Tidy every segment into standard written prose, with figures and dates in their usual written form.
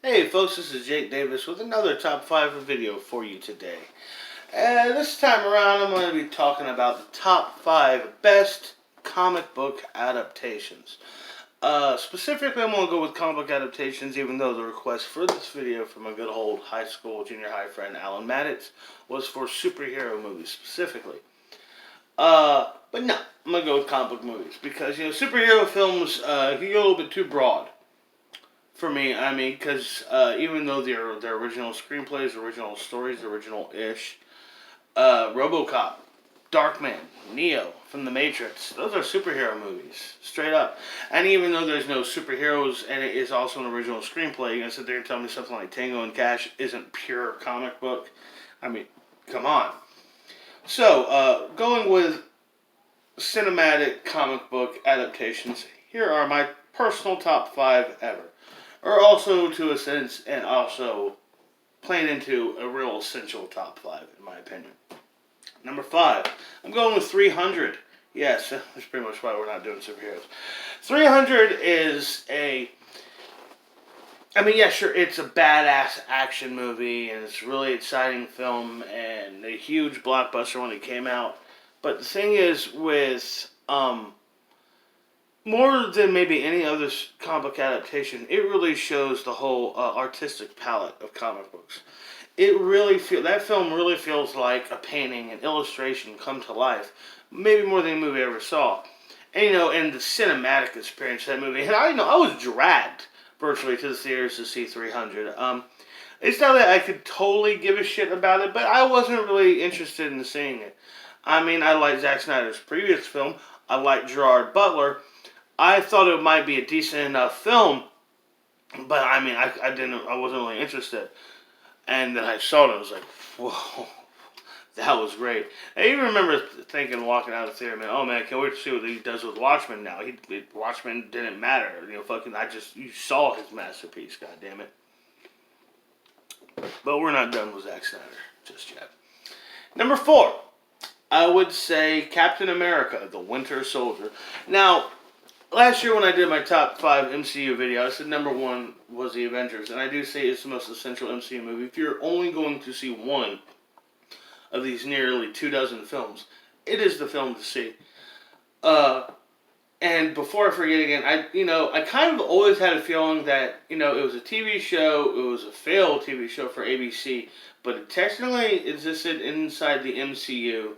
Hey folks, this is Jake Davis with another Top 5 video for you today. And this time around I'm going to be talking about the top 5 best comic book adaptations. Specifically I'm going to go with comic book adaptations, even though the request for this video from my good old high school, junior high friend Alan Maddox was for superhero movies specifically. But no, I'm going to go with comic book movies because, superhero films can get a little bit too broad. For me, because even though they're original screenplays, original stories, original-ish, RoboCop, Darkman, Neo from The Matrix, those are superhero movies, straight up. And even though there's no superheroes and it is also an original screenplay, you're going to sit there and tell me something like Tango and Cash isn't pure comic book? Come on. So, going with cinematic comic book adaptations, here are my personal top 5 ever. Or also, to a sense, and also playing into a real essential top 5, in my opinion. Number 5, I'm going with 300. Yes, that's pretty much why we're not doing superheroes. 300 is sure, it's a badass action movie, and it's a really exciting film, and a huge blockbuster when it came out. But the thing is, with more than maybe any other comic book adaptation, it really shows the whole artistic palette of comic books. That film really feels like a painting, an illustration come to life, maybe more than any movie I ever saw. And and the cinematic experience of that movie, and I was dragged virtually to the theaters to see 300. It's not that I could totally give a shit about it, but I wasn't really interested in seeing it. I like Zack Snyder's previous film. I like Gerard Butler. I thought it might be a decent enough film, but I wasn't really interested. And then I saw it and I was like, whoa, that was great. I even remember thinking, walking out of the theater, oh man, I can't wait to see what he does with Watchmen now. Watchmen didn't matter. You saw his masterpiece, goddammit. But we're not done with Zack Snyder just yet. Number 4, I would say Captain America, the Winter Soldier. Now, last year when I did my top 5 MCU video, I said number 1 was The Avengers. And I do say it's the most essential MCU movie. If you're only going to see one of these nearly 24 films, it is the film to see. And before I forget again, I kind of always had a feeling that, it was a TV show, it was a failed TV show for ABC, but it technically existed inside the MCU.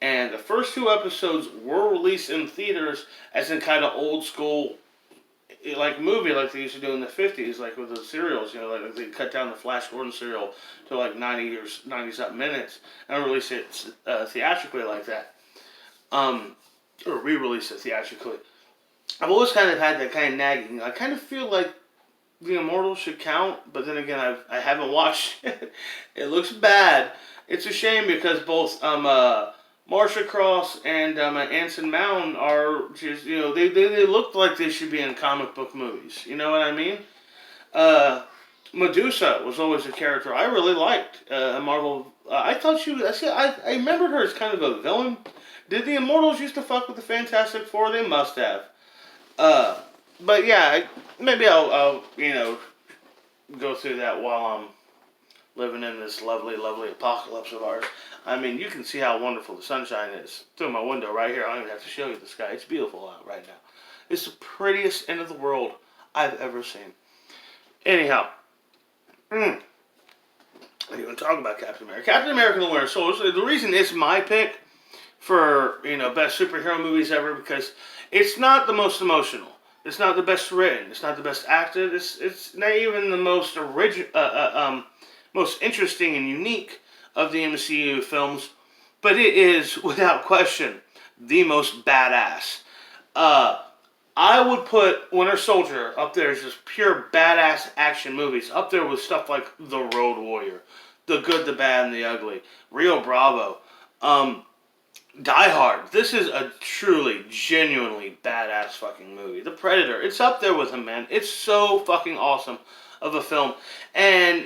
And the first 2 episodes were released in theaters as in kind of old school, like movie, like they used to do in the 50s, like with the serials, like they cut down the Flash Gordon serial to like 90-something minutes and release it theatrically like that. Or re-release it theatrically. I've always kind of had that kind of nagging. I kind of feel like The Immortals should count, but then again, I haven't watched it. It looks bad. It's a shame because both Marsha Cross and Anson Mount are just, they look like they should be in comic book movies. You know what I mean? Medusa was always a character I really liked. Marvel. I thought she was. I remembered her as kind of a villain. Did the Immortals used to fuck with the Fantastic Four? They must have. But yeah, maybe I'll go through that while I'm living in this lovely, lovely apocalypse of ours. You can see how wonderful the sunshine is through my window right here. I don't even have to show you the sky. It's beautiful out right now. It's the prettiest end of the world I've ever seen. Anyhow, I didn't even talk about Captain America. Captain America and the Winter Soldier. The reason it's my pick for, best superhero movies ever, because it's not the most emotional. It's not the best written. It's not the best acted. It's not even the most most interesting and unique of the MCU films, but it is, without question, the most badass. I would put Winter Soldier up there as just pure badass action movies, up there with stuff like The Road Warrior, The Good, the Bad, and the Ugly, Rio Bravo, Die Hard. This is a truly, genuinely badass fucking movie. The Predator, it's up there with him, man. It's so fucking awesome of a film. And,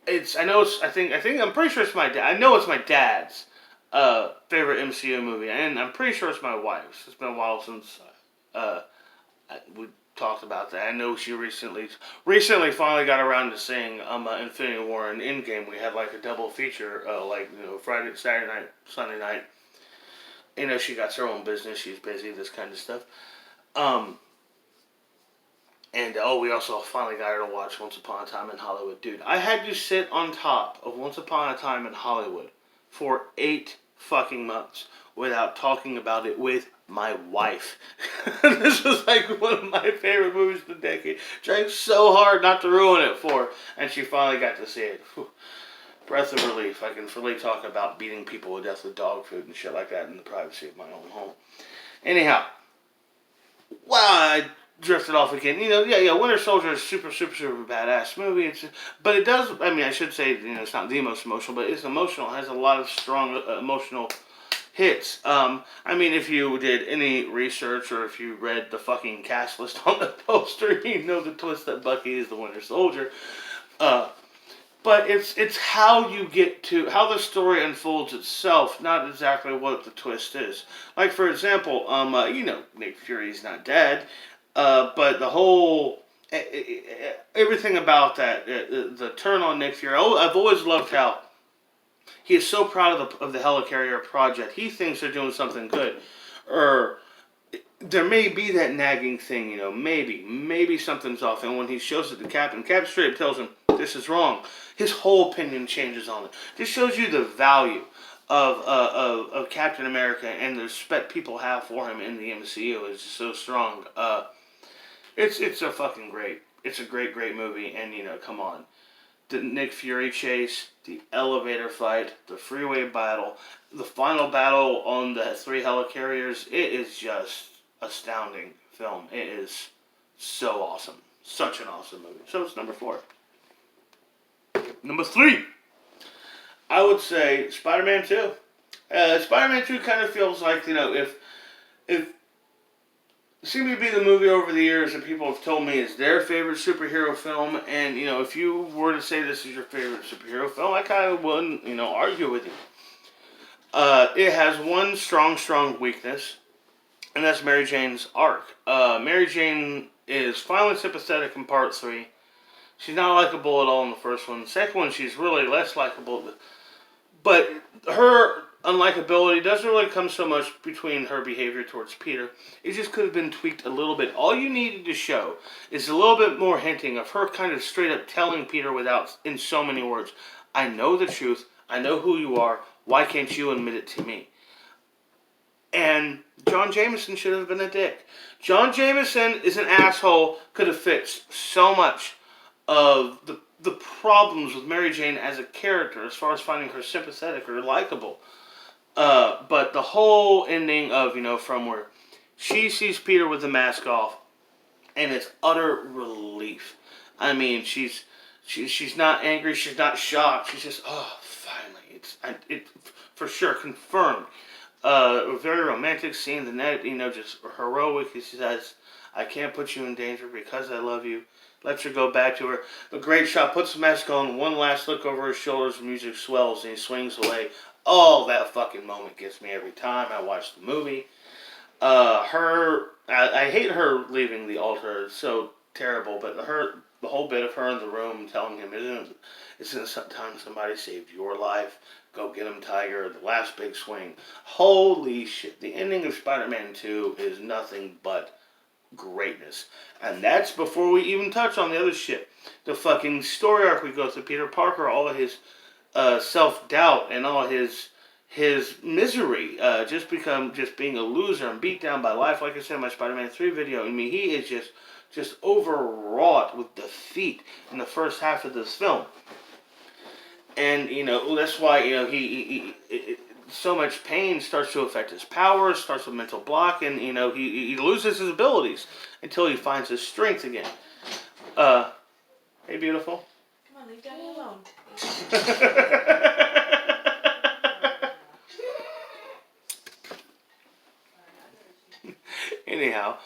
I'm pretty sure it's my dad. I know it's my dad's favorite MCU movie, and I'm pretty sure it's my wife's. It's been a while since we talked about that. I know she recently finally got around to seeing Infinity War and Endgame. We had like a double feature, Friday, Saturday night, Sunday night. She got her own business. She's busy, this kind of stuff. Um, we also finally got her to watch Once Upon a Time in Hollywood. Dude, I had to sit on top of Once Upon a Time in Hollywood for 8 fucking months without talking about it with my wife. This was like one of my favorite movies of the decade. Trying so hard not to ruin it for her, and she finally got to see it. Whew. Breath of relief. I can freely talk about beating people to death with dog food and shit like that in the privacy of my own home. Anyhow, wow, I drifted off again. Winter Soldier is super, super, super badass movie. But it does. I mean, I should say, it's not the most emotional, but it's emotional. It has a lot of strong emotional hits. If you did any research or if you read the fucking cast list on the poster, you know the twist that Bucky is the Winter Soldier. But it's how you get to how the story unfolds itself, not exactly what the twist is. Like for example, Nick Fury's not dead, but the whole everything about that, the turn on Nick Fury. I've always loved how he is so proud of the Helicarrier project. He thinks they're doing something good, or there may be that nagging thing, maybe something's off. And when he shows it to Cap, and Cap straight up tells him, this is wrong, his whole opinion changes on it. This shows you the value of Captain America and the respect people have for him in the MCU is so strong. It's a great movie, and come on. The Nick Fury chase, the elevator fight, the freeway battle, the final battle on the 3 helicarriers, it is just astounding film. It is so awesome. Such an awesome movie. So it's number 4. Number 3, I would say Spider-Man 2. Spider-Man 2 kind of feels like, if it seemed to be the movie over the years that people have told me is their favorite superhero film, and, if you were to say this is your favorite superhero film, I kind of wouldn't, argue with you. It has one strong weakness, and that's Mary Jane's arc. Mary Jane is finally sympathetic in part 3. She's not likable at all in the first one. The second one, she's really less likable. But her unlikability doesn't really come so much between her behavior towards Peter. It just could have been tweaked a little bit. All you needed to show is a little bit more hinting of her kind of straight up telling Peter in so many words, I know the truth. I know who you are. Why can't you admit it to me? And John Jameson should have been a dick. John Jameson is an asshole. Could have fixed so much of the problems with Mary Jane as a character as far as finding her sympathetic or likable. But the whole ending of, from where she sees Peter with the mask off, and it's utter relief. I mean, she's not angry, she's not shocked, she's just, finally, it's for sure confirmed. A very romantic scene, the net, just heroic. He says, I can't put you in danger because I love you. Lets her go back to her. A great shot, puts the mask on, one last look over his shoulders, music swells, and he swings away. Oh, that fucking moment gets me every time I watch the movie. I hate her leaving the altar. It's so terrible, but the whole bit of her in the room telling him, isn't sometimes somebody saved your life? Go get him, Tiger. The last big swing. Holy shit. The ending of Spider-Man 2 is nothing but greatness. And that's before we even touch on the other shit. The fucking story arc we go through. Peter Parker, all of his self-doubt and all his misery. Just being a loser and beat down by life. Like I said in my Spider-Man 3 video. I mean, he is just overwrought with defeat in the first half of this film. And, that's why, he so much pain starts to affect his powers, starts with mental block, and, he loses his abilities until he finds his strength again. Hey, beautiful. Come on, leave Daddy alone. Anyhow,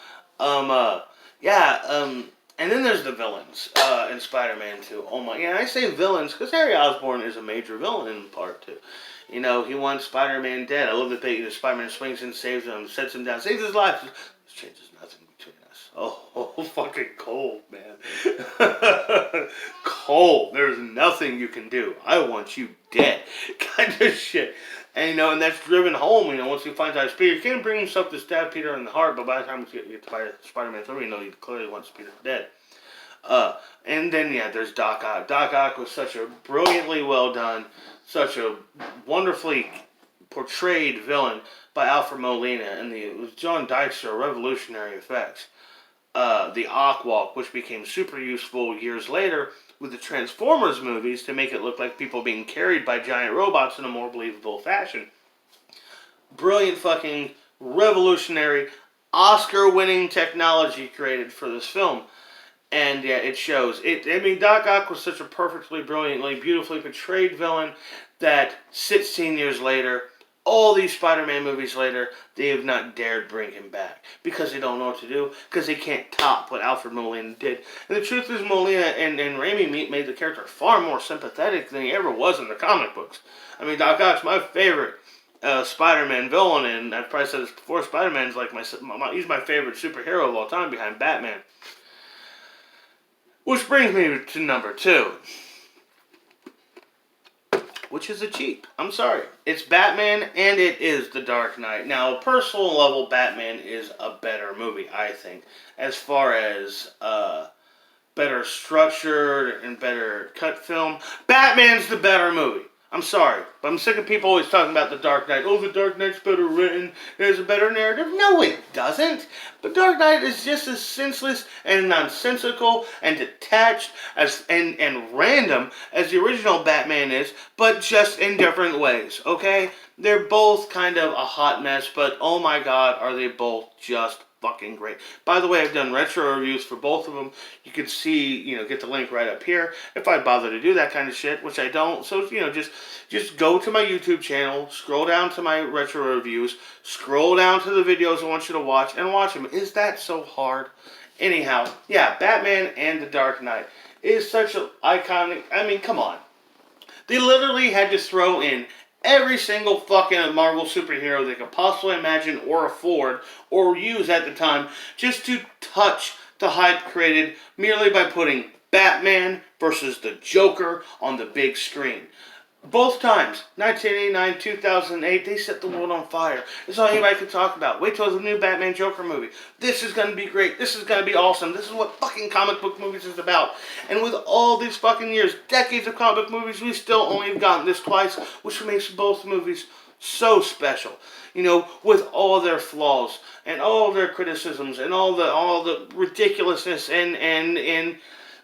and then there's the villains in Spider-Man 2. Oh my, I say villains because Harry Osborn is a major villain in part 2. He wants Spider-Man dead. I love that Spider-Man swings in, saves him, sets him down, saves his life. This changes nothing between us. Oh, fucking cold, man. Cold. There's nothing you can do. I want you dead. Kind of shit. And, and that's driven home, once he finds out Peter. He can't bring himself to stab Peter in the heart, but by the time we get to Spider-Man 3, he clearly wants Peter dead. And then, there's Doc Ock. Doc Ock was such a brilliantly well done, such a wonderfully portrayed villain by Alfred Molina, and it was John Dykstra, revolutionary effects. The Ock Walk, which became super useful years later with the Transformers movies to make it look like people being carried by giant robots in a more believable fashion. Brilliant fucking revolutionary Oscar-winning technology created for this film. And it shows. Doc Ock was such a perfectly, brilliantly, beautifully portrayed villain that 16 years later, all these Spider-Man movies later, they have not dared bring him back. Because they don't know what to do. Because they can't top what Alfred Molina did. And the truth is, Molina and Raimi made the character far more sympathetic than he ever was in the comic books. Doc Ock's my favorite Spider-Man villain, and I've probably said this before, Spider-Man's like he's my favorite superhero of all time behind Batman. Which brings me to number 2. Which is a cheat. I'm sorry. It's Batman and it is The Dark Knight. Now, personal level, Batman is a better movie, I think. As far as better structured and better cut film, Batman's the better movie. I'm sorry, but I'm sick of people always talking about The Dark Knight. Oh, The Dark Knight's better written. There's a better narrative. No, it doesn't. The Dark Knight is just as senseless and nonsensical and detached and random as the original Batman is, but just in different ways, okay? They're both kind of a hot mess, but oh my god, are they both just fucking great. By the way, I've done retro reviews for both of them. You can see, get the link right up here if I bother to do that kind of shit, which I don't. So, just go to my YouTube channel, scroll down to my retro reviews, scroll down to the videos I want you to watch, and watch them. Is that so hard? Anyhow, Batman and The Dark Knight is such an iconic, come on. They literally had to throw in every single fucking Marvel superhero they could possibly imagine or afford or use at the time just to touch the hype created merely by putting Batman versus the Joker on the big screen. Both times, 1989, 2008, they set the world on fire. That's all anybody could talk about. Wait till the new Batman Joker movie. This is going to be great. This is going to be awesome. This is what fucking comic book movies is about. And with all these fucking years, decades of comic book movies, we still only have gotten this twice, which makes both movies so special. With all their flaws and all their criticisms and all the ridiculousness and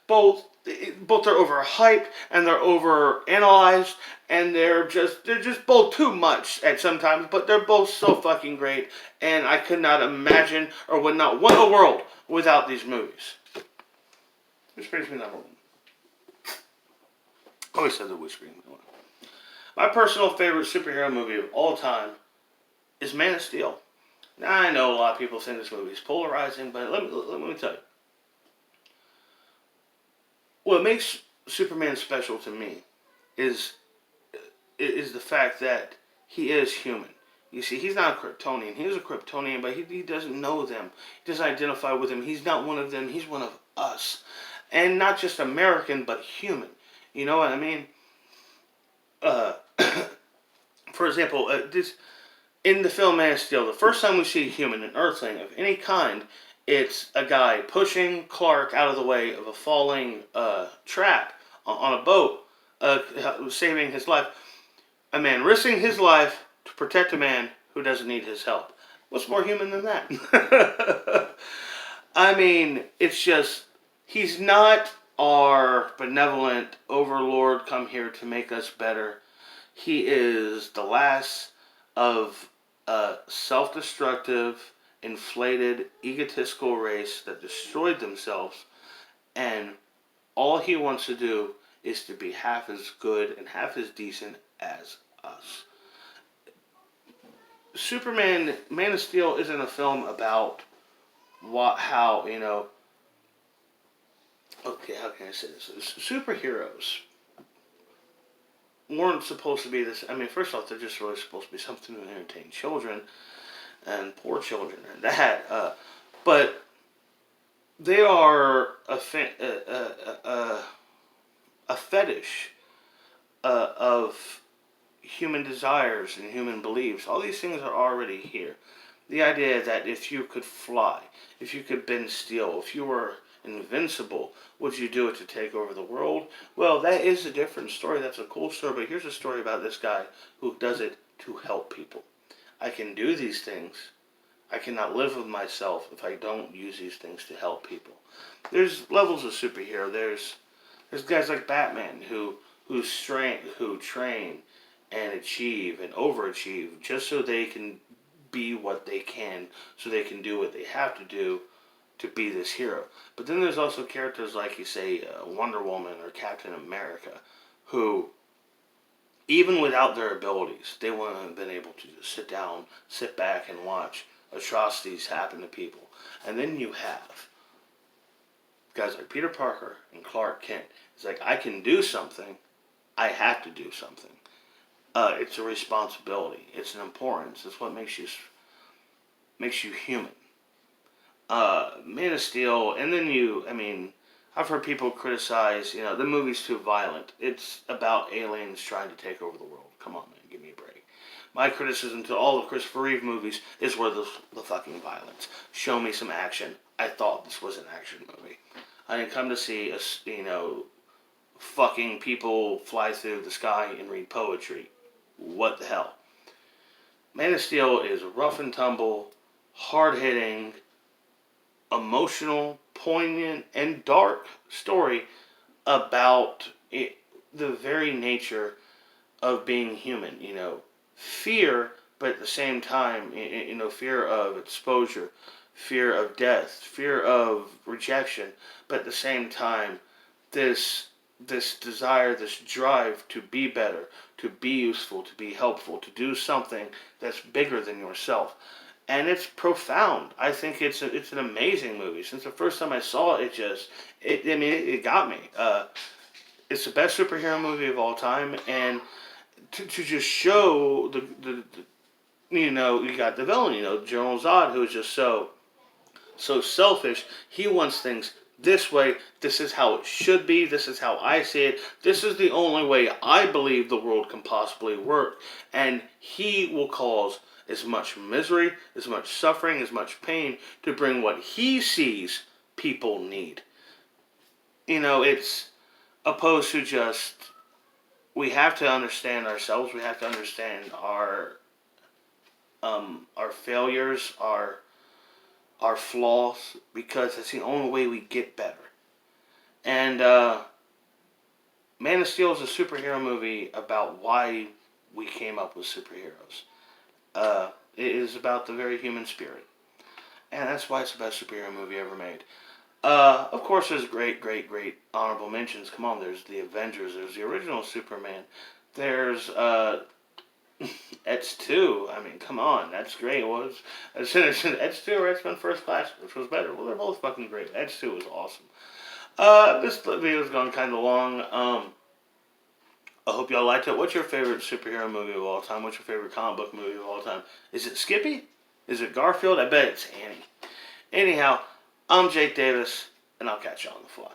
both they're overhyped and they're overanalyzed and they're just both too much at sometimes, but they're both so fucking great, and I could not imagine or would not want a world without these movies. Which brings me to number 1. I always said the which brings me to 1. My personal favorite superhero movie of all time is Man of Steel. Now, I know a lot of people think this movie is polarizing, but let me tell you. What makes Superman special to me is the fact that he is human. You see, he's not a Kryptonian. He is a Kryptonian, but he doesn't know them. He doesn't identify with them. He's not one of them. He's one of us. And not just American, but human. You know what I mean? For example, in the film Man of Steel, the first time we see a human, an Earthling of any kind, it's a guy pushing Clark out of the way of a falling trap on a boat, saving his life. A man risking his life to protect a man who doesn't need his help. What's more human than that? It's just, he's not our benevolent overlord come here to make us better. He is the last of a self-destructive, inflated, egotistical race that destroyed themselves, and all he wants to do is to be half as good and half as decent as us. Superman, Man of Steel isn't a film about how can I say this? Superheroes weren't supposed to be this. First off, they're just really supposed to be something to entertain children and poor children and that. But they are a fetish of human desires and human beliefs. All these things are already here. The idea that if you could fly, if you could bend steel, if you were invincible, would you do it to take over the world? Well, that is a different story. That's a cool story. But here's a story about this guy who does it to help people. I can do these things. I cannot live with myself if I don't use these things to help people. There's levels of superhero. There's guys like Batman who train and achieve and overachieve just so they can be what they can, so they can do what they have to do to be this hero. But then there's also characters like, you say, Wonder Woman or Captain America, who, even without their abilities, they wouldn't have been able to just sit back and watch atrocities happen to people. And then you have guys like Peter Parker and Clark Kent. It's like, I can do something, I have to do something. It's a responsibility. It's an importance. It's what makes you human. Man of Steel, and then I've heard people criticize, the movie's too violent. It's about aliens trying to take over the world. Come on, man, give me a break. My criticism to all the Christopher Reeve movies is where the fucking violence. Show me some action. I thought this was an action movie. I didn't come to see fucking people fly through the sky and read poetry. What the hell? Man of Steel is rough and tumble, hard-hitting, emotional, poignant, and dark story about the very nature of being human. Fear, but at the same time, fear of exposure, fear of death, fear of rejection, but at the same time, this desire, this drive to be better, to be useful, to be helpful, to do something that's bigger than yourself. And it's profound. I think it's an amazing movie. Since the first time I saw it, it got me. It's the best superhero movie of all time, and to just show you got the villain, General Zod, who is just so selfish. He wants things this way. This is how it should be. This is how I see it. This is the only way I believe the world can possibly work. And he will cause as much misery, as much suffering, as much pain to bring what he sees people need. It's opposed to just, we have to understand ourselves. We have to understand our failures, our flaws, because that's the only way we get better. And Man of Steel is a superhero movie about why we came up with superheroes. It is about the very human spirit. And that's why it's the best superhero movie ever made. Of course, there's great honorable mentions. Come on, there's the Avengers. There's the original Superman. There's X2. I mean, come on, that's great. X2 or X-Men First Class, which was better? Well, they're both fucking great. X2 was awesome. This video's gone kind of long. I hope y'all liked it. What's your favorite superhero movie of all time? What's your favorite comic book movie of all time? Is it Skippy? Is it Garfield? I bet it's Annie. Anyhow, I'm Jake Davis, and I'll catch y'all on the fly.